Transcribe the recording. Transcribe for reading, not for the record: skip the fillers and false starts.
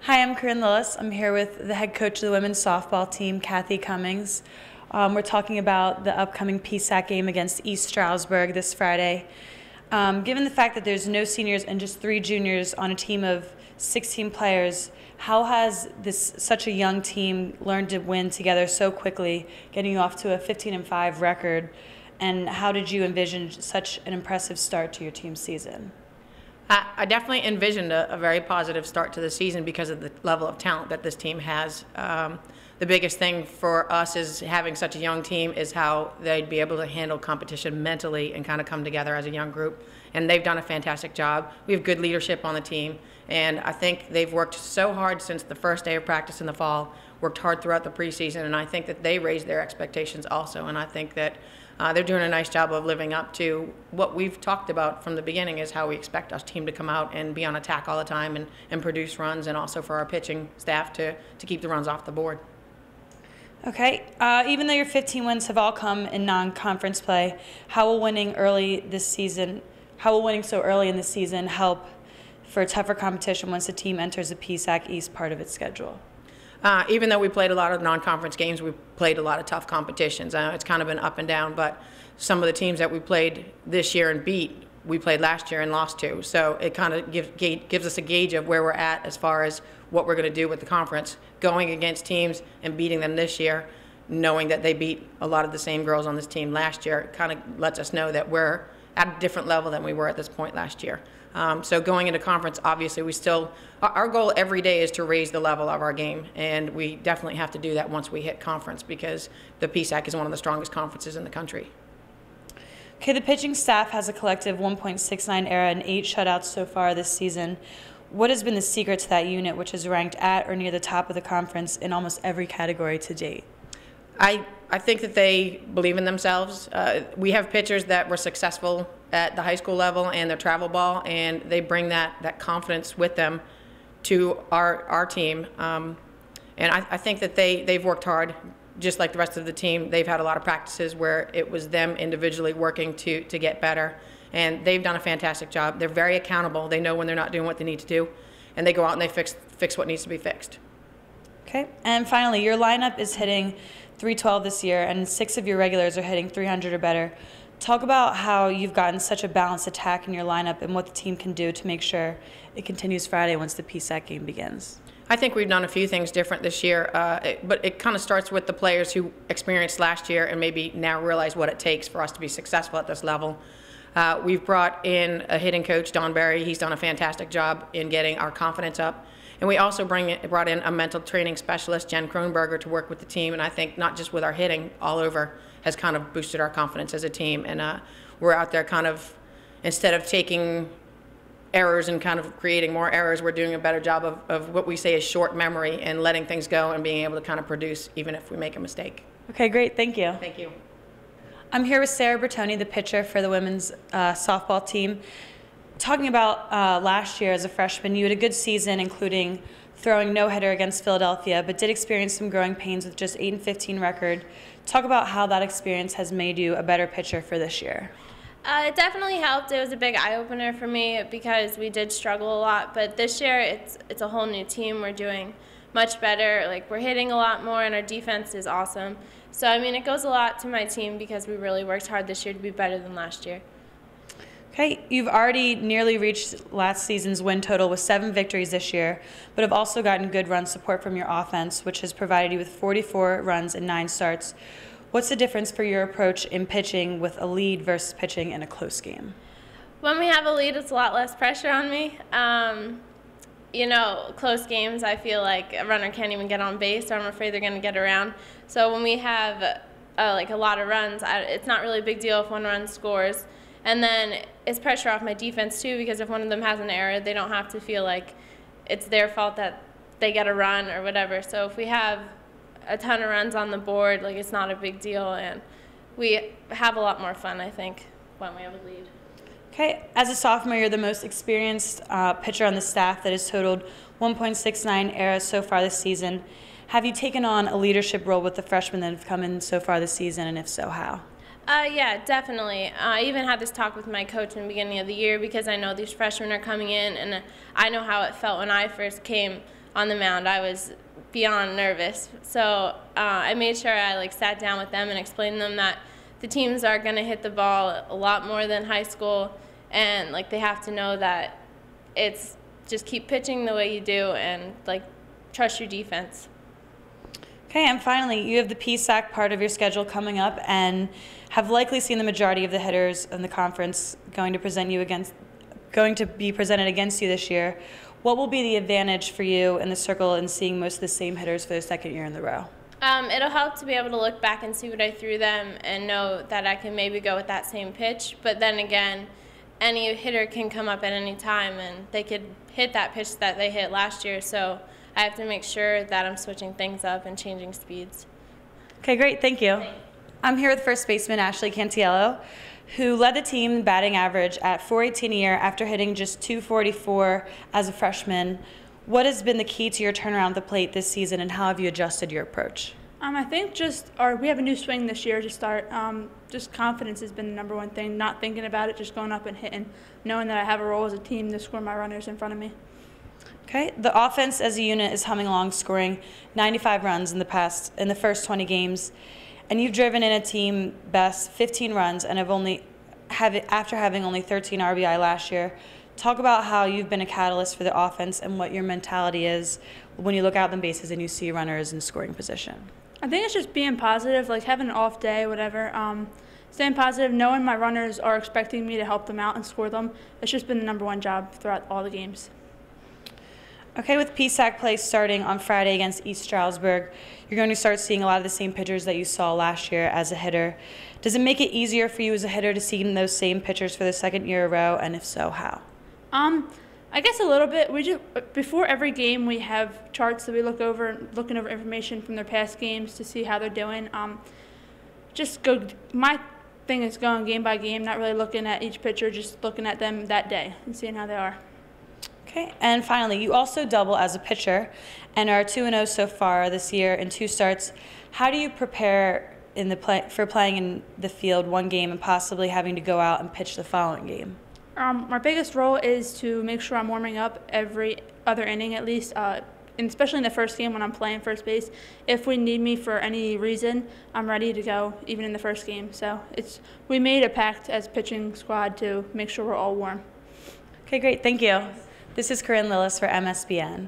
Hi, I'm Corinne Lillis. I'm here with the head coach of the women's softball team, Kathy Cummings. We're talking about the upcoming PSAC game against East Stroudsburg this Friday. Given the fact that there's no seniors and just 3 juniors on a team of 16 players, how has such a young team learned to win together so quickly, getting you off to a 15-5 record? And how did you envision such an impressive start to your team's season? I definitely envisioned a very positive start to the season because of the level of talent that this team has. The biggest thing for us is having such a young team is how they'd be able to handle competition mentally and kind of come together as a young group. And they've done a fantastic job. We have good leadership on the team. And I think they've worked so hard since the first day of practice in the fall, worked hard throughout the preseason, and I think that they raised their expectations also. And I think that they're doing a nice job of living up to what we've talked about from the beginning is how we expect our team to come out and be on attack all the time and produce runs, and also for our pitching staff to keep the runs off the board. Okay, even though your 15 wins have all come in non-conference play, how will winning so early in the season help for tougher competition once the team enters the PSAC East part of its schedule? Even though we played a lot of non-conference games, we played a lot of tough competitions. It's kind of been up and down, but some of the teams that we played this year and beat, we played last year and lost to. So it kind of gives us a gauge of where we're at as far as what we're going to do with the conference. Going against teams and beating them this year, knowing that they beat a lot of the same girls on this team last year, kind of lets us know that we're at a different level than we were at this point last year. So going into conference, obviously our goal every day is to raise the level of our game, and we definitely have to do that once we hit conference because the PSAC is one of the strongest conferences in the country. Okay, the pitching staff has a collective 1.69 ERA and 8 shutouts so far this season. What has been the secret to that unit, which is ranked at or near the top of the conference in almost every category to date? I think that they believe in themselves. We have pitchers that were successful at the high school level and their travel ball, and they bring that confidence with them to our team. And I think that they've worked hard, just like the rest of the team. They've had a lot of practices where it was them individually working to get better, and they've done a fantastic job. They're very accountable. They know when they're not doing what they need to do, and they go out and they fix what needs to be fixed. Okay, and finally, your lineup is hitting .312 this year, and 6 of your regulars are hitting .300 or better. Talk about how you've gotten such a balanced attack in your lineup and what the team can do to make sure it continues Friday once the PSAC game begins. I think we've done a few things different this year, but it kind of starts with the players who experienced last year and maybe now realize what it takes for us to be successful at this level. We've brought in a hitting coach, Don Berry. He's done a fantastic job in getting our confidence up. And we also brought in a mental training specialist, Jen Kronberger, to work with the team. And I think not just with our hitting, all over has kind of boosted our confidence as a team. And we're out there kind of, instead of taking errors and kind of creating more errors, we're doing a better job of what we say is short memory and letting things go and being able to kind of produce even if we make a mistake. Okay, great. Thank you. Thank you. I'm here with Sarah Bertoni, the pitcher for the women's softball team. Talking about last year as a freshman, you had a good season, including throwing no-hitter against Philadelphia, but did experience some growing pains with just 8-15 record. Talk about how that experience has made you a better pitcher for this year. It definitely helped. It was a big eye-opener for me because we did struggle a lot, but this year it's a whole new team. We're doing much better. Like, we're hitting a lot more, and our defense is awesome. So, I mean, it goes a lot to my team because we really worked hard this year to be better than last year. Okay, you've already nearly reached last season's win total with 7 victories this year, but have also gotten good run support from your offense, which has provided you with 44 runs and 9 starts. What's the difference for your approach in pitching with a lead versus pitching in a close game? When we have a lead, it's a lot less pressure on me. You know, close games, I feel like a runner can't even get on base, so I'm afraid they're going to get around. So when we have like a lot of runs, it's not really a big deal if one run scores. And then it's pressure off my defense too, because if one of them has an error, they don't have to feel like it's their fault that they get a run or whatever. So if we have a ton of runs on the board, like, it's not a big deal, and we have a lot more fun, I think, when we have a lead. Okay, as a sophomore, you're the most experienced pitcher on the staff that has totaled 1.69 ERA so far this season. Have you taken on a leadership role with the freshmen that have come in so far this season, and if so, how? Yeah, definitely. I even had this talk with my coach in the beginning of the year because I know these freshmen are coming in, and I know how it felt when I first came on the mound, I was beyond nervous. So I made sure I sat down with them and explained to them that the teams are going to hit the ball a lot more than high school, and they have to know that it's just keep pitching the way you do and trust your defense. Okay, and finally, you have the PSAC part of your schedule coming up and have likely seen the majority of the hitters in the conference going to be presented against you this year. What will be the advantage for you in the circle in seeing most of the same hitters for the second year in the row? It'll help to be able to look back and see what I threw them and know that I can maybe go with that same pitch. But then again, any hitter can come up at any time and they could hit that pitch that they hit last year. So I have to make sure that I'm switching things up and changing speeds. Okay, great. Thank you. I'm here with first baseman Ashley Cantiello, who led the team in batting average at .418 a year after hitting just .244 as a freshman. What has been the key to your turnaround at the plate this season, and how have you adjusted your approach? I think we have a new swing this year to start. Just confidence has been the number one thing, not thinking about it, just going up and hitting, knowing that I have a role as a team to score my runners in front of me. Okay, the offense as a unit is humming along, scoring 95 runs in the first 20 games, and you've driven in a team best 15 runs and after having only 13 RBI last year. Talk about how you've been a catalyst for the offense and what your mentality is when you look out the bases and you see runners in scoring position. I think it's just being positive, having an off day, whatever. Staying positive, knowing my runners are expecting me to help them out and score them. It's just been the number one job throughout all the games. Okay, with PSAC play starting on Friday against East Stroudsburg, you're going to start seeing a lot of the same pitchers that you saw last year as a hitter. Does it make it easier for you as a hitter to see those same pitchers for the second year in a row, and if so, how? I guess a little bit. Before every game, we have charts that we looking over information from their past games to see how they're doing. My thing is going game by game, not really looking at each pitcher, just looking at them that day and seeing how they are. Okay, and finally, you also double as a pitcher and are 2-0 so far this year in 2 starts. How do you prepare for playing in the field one game and possibly having to go out and pitch the following game? My biggest role is to make sure I'm warming up every other inning at least, and especially in the first game when I'm playing first base. If we need me for any reason, I'm ready to go even in the first game. So we made a pact as pitching squad to make sure we're all warm. Okay, great. Thank you. This is Corinne Lillis for MSBN.